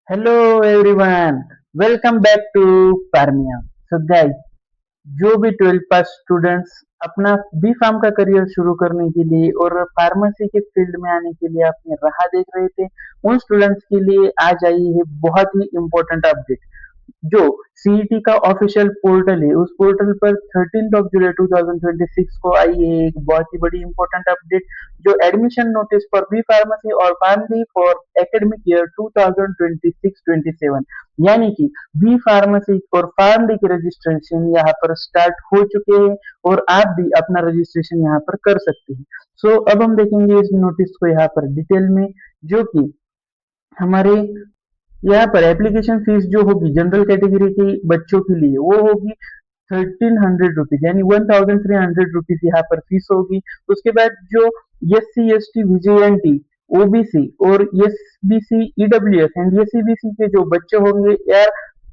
Hello everyone, welcome back to Pharmia. So guys, जो भी 12 pass students अपना B pharm का करियर शुरू करने के लिए और फार्मेसी के फील्ड में आने के लिए अपनी राह देख रहे थे, उन स्टूडेंट्स के लिए आज आई है बहुत ही इम्पोर्टेंट अपडेट। जो सीईटी का ऑफिशियल पोर्टल है, उस पोर्टल पर 13 जुलाई 2026 को आई है एक बहुत ही बड़ी इंपॉर्टेंट अपडेट, जो admission notice for B pharmacy और फार्मडी फॉर एकेडमिक ईयर 2026-27 यानी कि बी फार्मेसी और फार्मडी के रजिस्ट्रेशन यहाँ पर स्टार्ट हो चुके हैं और आप भी अपना रजिस्ट्रेशन यहाँ पर कर सकते हैं। सो अब हम देखेंगे इस नोटिस को यहाँ पर डिटेल में, जो कि हमारे यहाँ पर एप्लीकेशन फीस जो होगी जनरल कैटेगरी के बच्चों के लिए वो होगी 1300 रुपीज, यानी 1300 रुपीज यहाँ पर फीस होगी। उसके बाद जो SC ST VJNT OBC और SBC EWS एंड SCBC के जो बच्चे होंगे या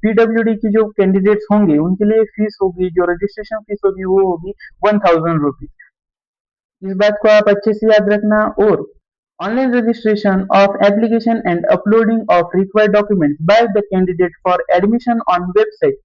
PWD की जो कैंडिडेट्स होंगे उनके लिए फीस होगी, जो रजिस्ट्रेशन फीस होगी वो होगी 1000 रुपीज। इस बात को आप अच्छे से याद रखना। और online registration of application and uploading of required documents by the candidate for admission on website,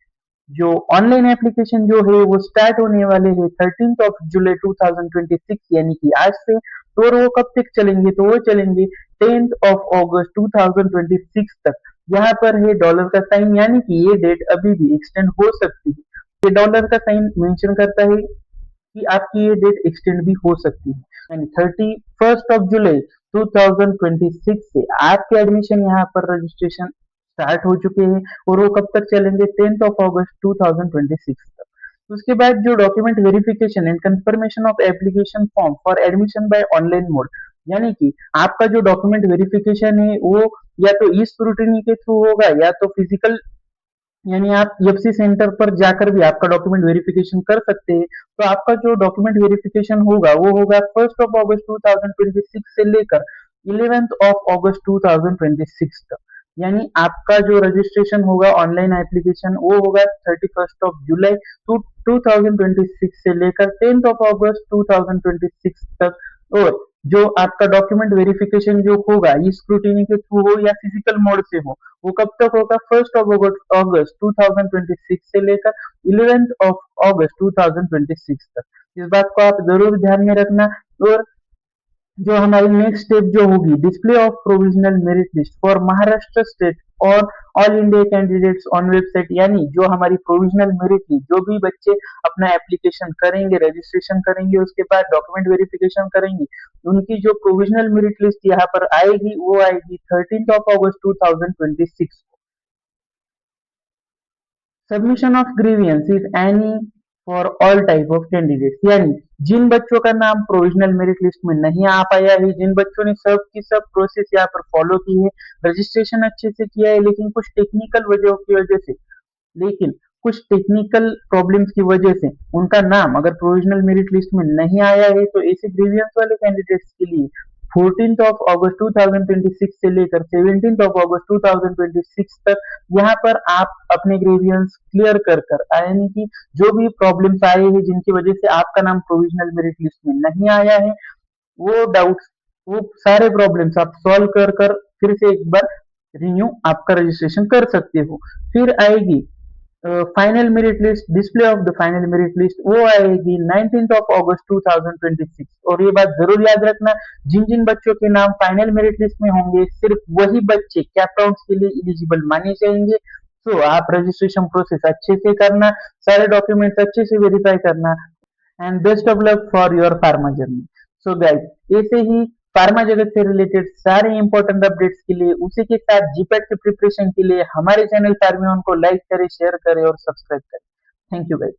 जो ऑनलाइन एप्लीकेशन जो है वो स्टार्ट होने वाले हैं 13 जुलाई 2026 यानी कि आज से। तो और वो कब तक चलेंगे, तो वो चलेंगे 10 अगस्त 2026 तक। यहाँ पर है डॉलर का साइन, यानी कि ये डेट अभी भी एक्सटेंड हो सकती है। ये डॉलर का साइन मेंशन करता है कि आपकी ये डेट एक्सटेंड भी हो सकती है, यानी 31 जुलाई 2026 से आपके एडमिशन यहाँ पर रजिस्ट्रेशन स्टार्ट हो चुके हैं और वो कब तक चलेंगे 10 अगस्त 2026 तक। उसके बाद जो document verification and confirmation of application form for admission by online mode, यानी कि आपका जो डॉक्यूमेंट वेरिफिकेशन है वो या तो ई स्क्रूटनी के थ्रू होगा या तो फिजिकल, यानी आप एफसी सेंटर पर जाकर भी आपका डॉक्यूमेंट वेरिफिकेशन कर सकते हैं। तो आपका जो डॉक्यूमेंट वेरिफिकेशन होगा वो होगा 1 अगस्त 2026 से लेकर 11 अगस्त 2026 तक। यानी आपका जो रजिस्ट्रेशन होगा ऑनलाइन एप्लीकेशन वो होगा 31 जुलाई 2026 से लेकर 10 अगस्त 2026 तक। और जो आपका डॉक्यूमेंट वेरिफिकेशन जो होगा ई स्क्रूटिनी के थ्रू हो या फिजिकल मोड से हो, वो कब तक होगा 1 अगस्त 2026 से लेकर 11 अगस्त 2026 तक। इस बात को आप जरूर ध्यान में रखना। और जो हमारी नेक्स्ट स्टेप जो होगी, display of provisional merit list for Maharashtra state और all India candidates on website, यानी जो हमारी प्रोविजनल मेरिट लिस्ट, जो भी बच्चे अपना एप्लीकेशन करेंगे, रजिस्ट्रेशन करेंगे, उसके बाद डॉक्यूमेंट वेरिफिकेशन करेंगे, उनकी जो प्रोविजनल मेरिट लिस्ट यहाँ पर आएगी वो आएगी 13 अगस्त 2026। Submission of grievance if any for all type of candidates, यानी जिन बच्चों का नाम प्रोविजनल मेरिट लिस्ट में नहीं आ पाया है, जिन बच्चों ने सब की सब प्रोसेस यहाँ पर फॉलो की है, रजिस्ट्रेशन अच्छे से किया है, लेकिन कुछ टेक्निकल वजहों की वजह से, लेकिन कुछ टेक्निकल प्रॉब्लम्स की वजह से उनका नाम अगर प्रोविजनल मेरिट लिस्ट में नहीं आया है, तो ऐसे ग्रीवियंस वाले कैंडिडेट्स के लिए 14 अगस्त 2026 से लेकर 17 अगस्त 2026 तक यहाँ पर आप अपने ग्रीवियंस क्लियर कर कर, यानी कि जो भी प्रॉब्लम्स आए हैं जिनकी वजह से आपका नाम प्रोविजनल मेरिट लिस्ट में नहीं आया है, वो डाउट्स, वो सारे प्रॉब्लम्स आप सॉल्व कर कर फिर से एक बार रिन्यू आपका रजिस्ट्रेशन कर सकते हो। फिर आएगी final merit list, display of the final merit list, वो आएगी 19 अगस्त 2026। और ये बात जरूर याद रखना, जिन जिन बच्चों के नाम फाइनल मेरिट लिस्ट में होंगे सिर्फ वही बच्चे कैप राउंड के लिए एलिजिबल माने जाएंगे। तो आप रजिस्ट्रेशन प्रोसेस अच्छे से करना, सारे डॉक्यूमेंट्स अच्छे से वेरीफाई करना, and best of luck for your pharma journey. So guys, ऐसे ही फार्मा जगत से रिलेटेड सारे इंपॉर्टेंट अपडेट्स के लिए, उसी के साथ जीपैट की प्रिपरेशन के लिए हमारे चैनल फार्मियन को लाइक करें, शेयर करें और सब्सक्राइब करें। Thank you guys.